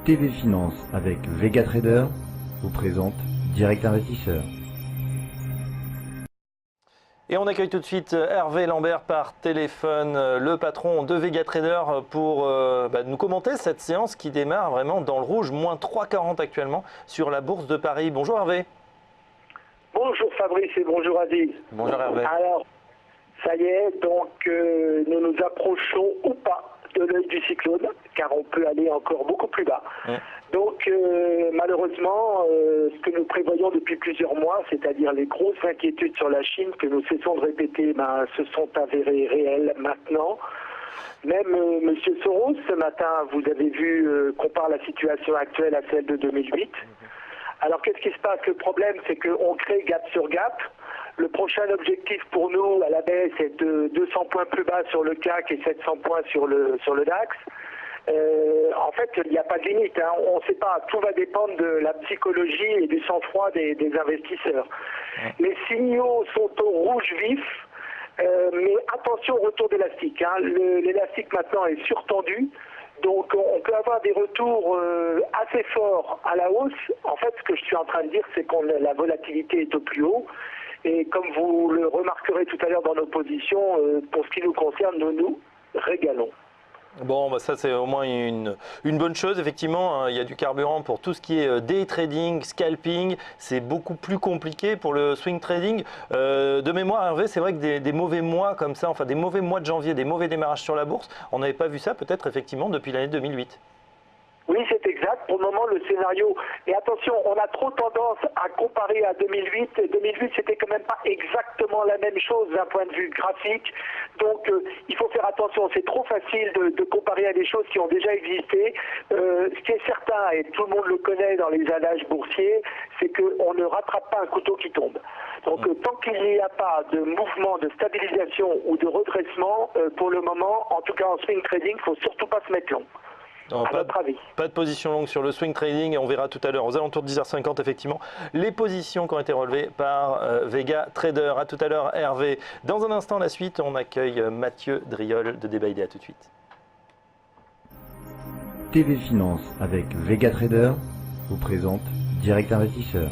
TV Finance avec Vega Trader vous présente Direct Investisseur. Et on accueille tout de suite Hervé Lambert par téléphone, le patron de Vega Trader, pour nous commenter cette séance qui démarre vraiment dans le rouge, moins 3,40 actuellement sur la bourse de Paris. Bonjour Hervé. Bonjour Fabrice et bonjour Aziz. Bonjour Hervé. Alors, ça y est, donc nous nous approchons ou pas de l'œil du cyclone, car on peut aller encore beaucoup plus bas. Donc malheureusement, ce que nous prévoyons depuis plusieurs mois, c'est-à-dire les grosses inquiétudes sur la Chine que nous cessons de répéter, se sont avérées réelles maintenant. Même M. Soros, ce matin, vous avez vu, compare la situation actuelle à celle de 2008. Alors qu'est-ce qui se passe? Le problème, c'est qu'on crée gap sur gap. Le prochain objectif pour nous à la baisse est de 200 points plus bas sur le CAC et 700 points sur le DAX. En fait, il n'y a pas de limite. On ne sait pas. Tout va dépendre de la psychologie et du sang-froid des investisseurs. Les signaux sont au rouge vif, mais attention au retour d'élastique. L'élastique maintenant est surtendu. Donc on peut avoir des retours assez forts à la hausse. En fait, ce que je suis en train de dire, c'est que la volatilité est au plus haut. Et comme vous le remarquerez tout à l'heure dans nos positions, pour ce qui nous concerne, nous nous régalons. Bon, ça c'est au moins une bonne chose. Effectivement, il y a du carburant pour tout ce qui est day trading, scalping. C'est beaucoup plus compliqué pour le swing trading. De mémoire, Hervé, c'est vrai que des mauvais mois comme ça, enfin des mauvais mois de janvier, des mauvais démarrages sur la bourse, on n'avait pas vu ça peut-être effectivement depuis l'année 2008. Oui, c'est exact. Pour le moment, le scénario... Et attention, on a trop tendance à comparer à 2008. 2008, c'était quand même pas exactement la même chose d'un point de vue graphique. Donc, il faut faire attention. C'est trop facile de comparer à des choses qui ont déjà existé. Ce qui est certain, et tout le monde le connaît dans les adages boursiers, c'est qu'on ne rattrape pas un couteau qui tombe. Donc, tant qu'il n'y a pas de mouvement de stabilisation ou de redressement, pour le moment, en tout cas en swing trading, il ne faut surtout pas se mettre long. Non, pas de position longue sur le swing trading et on verra tout à l'heure aux alentours de 10h50 effectivement les positions qui ont été relevées par Vega Trader. À tout à l'heure Hervé. Dans un instant la suite, on accueille Mathieu Driol de Débat Idée. À tout de suite. TV Finance avec Vega Trader vous présente Direct Investisseur.